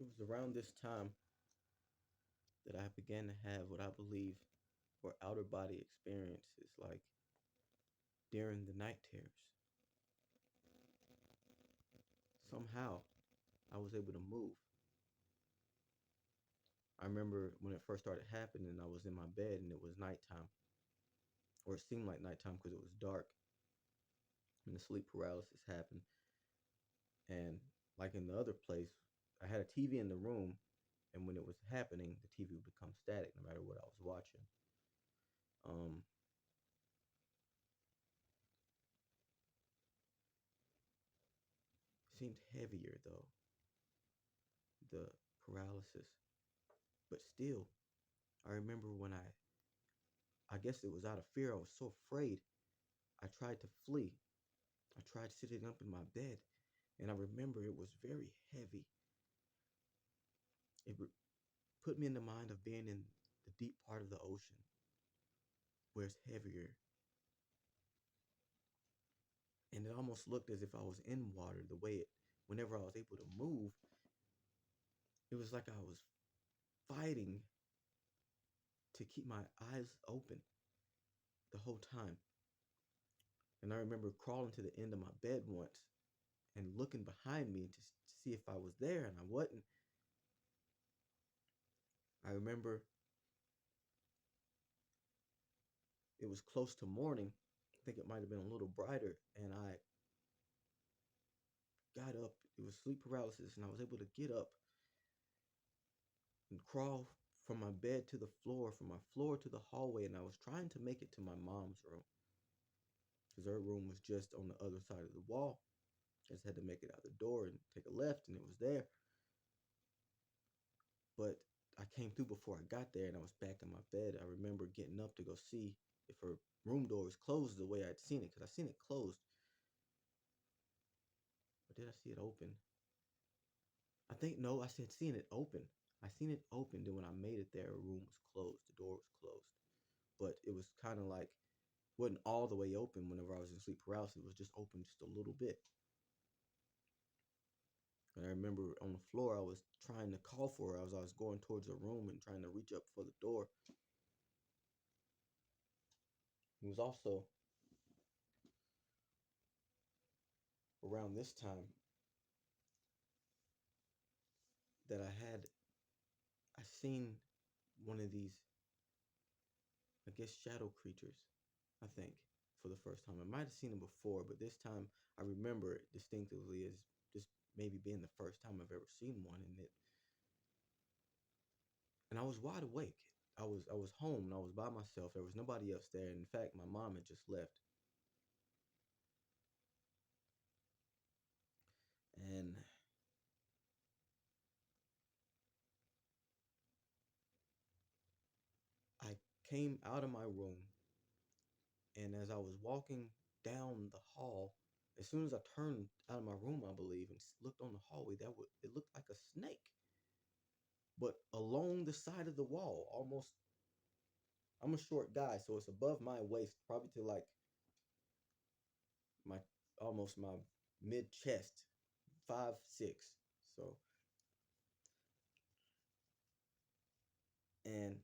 It was around this time that I began to have what I believe were outer body experiences, like during the night terrors. Somehow, I was able to move. I remember when it first started happening, I was in my bed and it was nighttime, or it seemed like nighttime because it was dark and the sleep paralysis happened. And like in the other place, I had a TV in the room, and when it was happening, the TV would become static no matter what I was watching. Um, seemed heavier though, the paralysis, but still, I remember when I guess it was out of fear. I was so afraid. I tried to flee. I tried sitting up in my bed, and I remember it was very heavy. It put me in the mind of being in the deep part of the ocean where it's heavier, and it almost looked as if I was in water. The way it, whenever I was able to move, it was like I was fighting to keep my eyes open the whole time. And I remember crawling to the end of my bed once and looking behind me to see if I was there, and I wasn't. I remember it was close to morning. I think it might have been a little brighter, and I got up. It was sleep paralysis, and I was able to get up and crawl from my bed to the floor, from my floor to the hallway, and I was trying to make it to my mom's room because her room was just on the other side of the wall. I just had to make it out the door and take a left, and it was there. But I came through before I got there, and I was back in my bed. I remember getting up to go see if her room door was closed the way I'd seen it, because I seen it closed. Or did I see it open? I think no, I said seeing it open. I seen it open. Then when I made it there, her room was closed. The door was closed, but it was kind of like wasn't all the way open. Whenever I was in sleep paralysis, it was just open just a little bit. And I remember on the floor, I was trying to call for her as I was going towards the room and trying to reach up for the door. It was also around this time that I seen one of these, I guess, shadow creatures, I think, for the first time. I might have seen it before, but this time I remember it distinctively as just maybe being the first time I've ever seen one. And I was wide awake. I was home and I was by myself. There was nobody else there. In fact, my mom had just left. And I came out of my room, and as I was walking down the hall, as soon as I turned out of my room, I believe, and looked on the hallway, it looked like a snake, but along the side of the wall, almost. I'm a short guy, so it's above my waist, probably to like my almost my mid chest, 5'6". So, and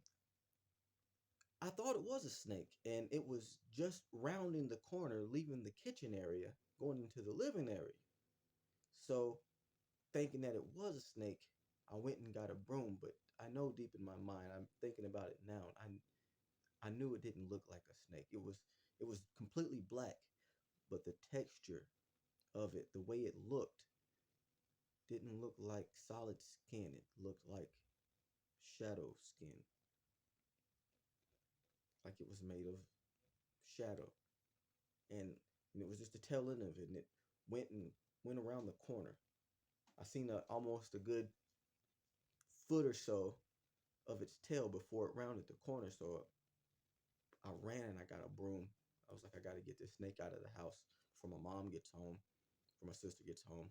I thought it was a snake, and it was just rounding the corner, leaving the kitchen area, going into the living area. So, thinking that it was a snake, I went and got a broom. But I know deep in my mind, I'm thinking about it now. I knew it didn't look like a snake. It was completely black, but the texture of it, the way it looked, didn't look like solid skin. It looked like shadow skin, like it was made of shadow. And it was just the tail end of it, and it went and went around the corner. I seen almost a good foot or so of its tail before it rounded the corner. So I ran and I got a broom. I was like, I got to get this snake out of the house before my mom gets home, before my sister gets home.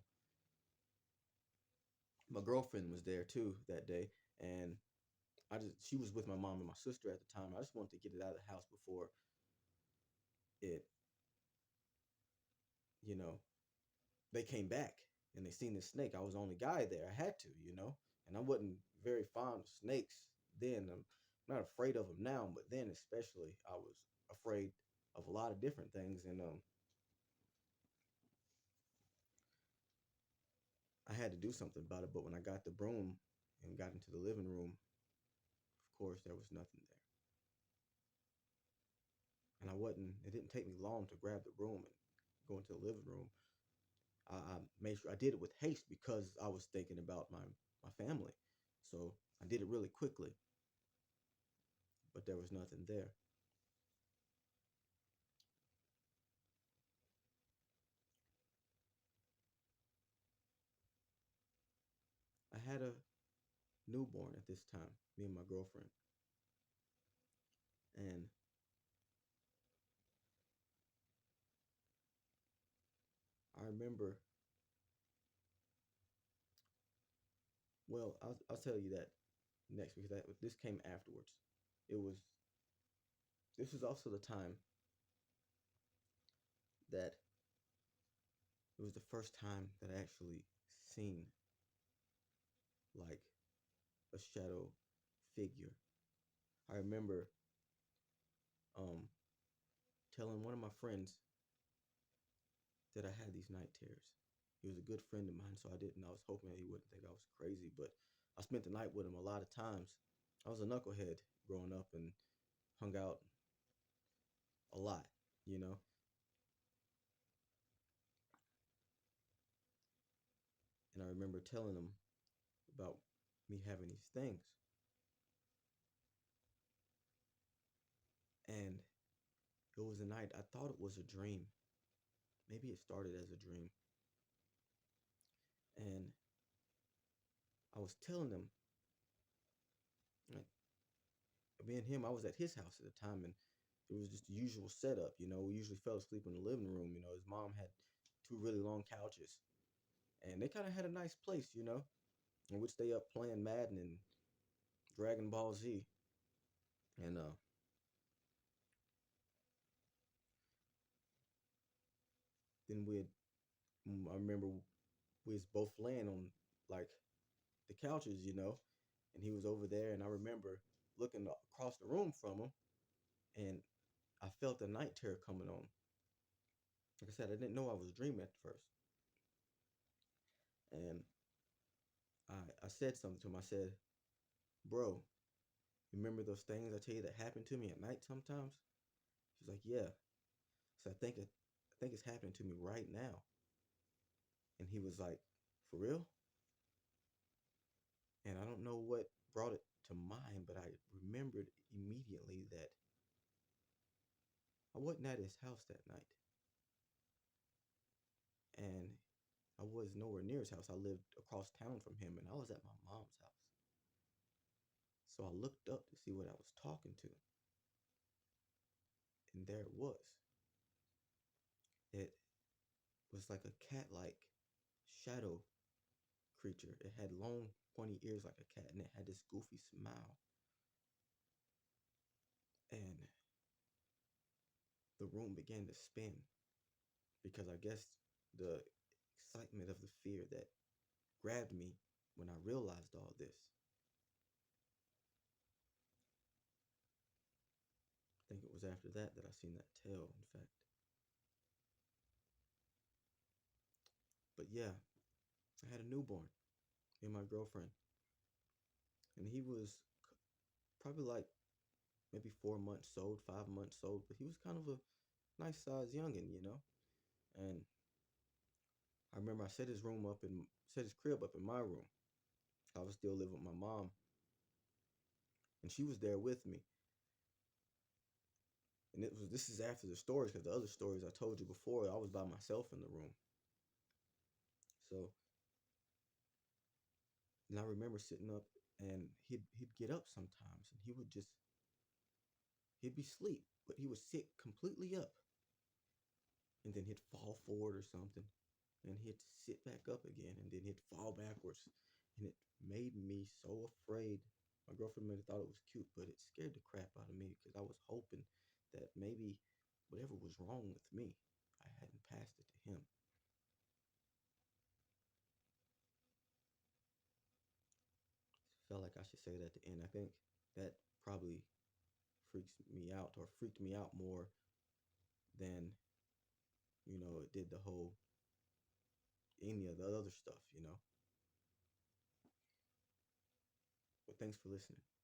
My girlfriend was there too that day, and she was with my mom and my sister at the time. I just wanted to get it out of the house before it, you know, they came back and they seen the snake. I was the only guy there. I had to. And I wasn't very fond of snakes then. I'm not afraid of them now, but then especially I was afraid of a lot of different things. And I had to do something about it. But when I got the broom and got into the living room, of course, there was nothing there. And I wasn't. It didn't take me long to grab the broom and go into the living room. I made sure I did it with haste because I was thinking about my family. So I did it really quickly, but there was nothing there. I had a newborn at this time, me and my girlfriend, and I remember. Well, I'll tell you that next because this came afterwards. It was this was also the time that it was the first time that I actually seen like a shadow figure. I remember um telling one of my friends that I had these night terrors. He was a good friend of mine, so I didn't. I was hoping that he wouldn't think I was crazy, but I spent the night with him a lot of times. I was a knucklehead growing up and hung out a lot, you know. And I remember telling him about me having these things, and it was a night I thought it was a dream. Maybe it started as a dream, and I was telling him, like, me and him, I was at his house at the time, and it was just the usual setup. You know, we usually fell asleep in the living room. You know, his mom had two really long couches, and they kind of had a nice place. You know, in which they up playing Madden and Dragon Ball Z, and then I remember we was both laying on like the couches, you know, and he was over there, and I remember looking across the room from him, and I felt the night terror coming on. Like I said, I didn't know I was dreaming at first, and I said something to him. I said, "Bro, remember those things I tell you that happen to me at night sometimes?" He's like, "Yeah." So I think it's happening to me right now. And he was like, "For real?" And I don't know what brought it to mind, but I remembered immediately that I wasn't at his house that night. And I was nowhere near his house. I lived across town from him, and I was at my mom's house. So I looked up to see what I was talking to, and there it was. It was like a cat-like shadow creature. It had long, pointy ears like a cat, and it had this goofy smile. And the room began to spin because I guess the excitement of the fear that grabbed me when I realized all this. I think it was after that I seen that tail, in fact. But yeah, I had a newborn and my girlfriend, and he was probably like maybe 4 months old, 5 months old, but he was kind of a nice sized youngin, you know. And I remember I set his crib up in my room. I was still living with my mom, and she was there with me. And this is after the stories because the other stories I told you before, I was by myself in the room. So, and I remember sitting up, and he'd get up sometimes, and he'd be asleep, but he would sit completely up, and then he'd fall forward or something, and he'd sit back up again, and then he'd fall backwards, and it made me so afraid. My girlfriend might have thought it was cute, but it scared the crap out of me because I was hoping that maybe whatever was wrong with me, I hadn't passed it to him. felt like I should say it at the end. I think that probably freaks me out or freaked me out more than, it did the whole any of the other stuff. But thanks for listening.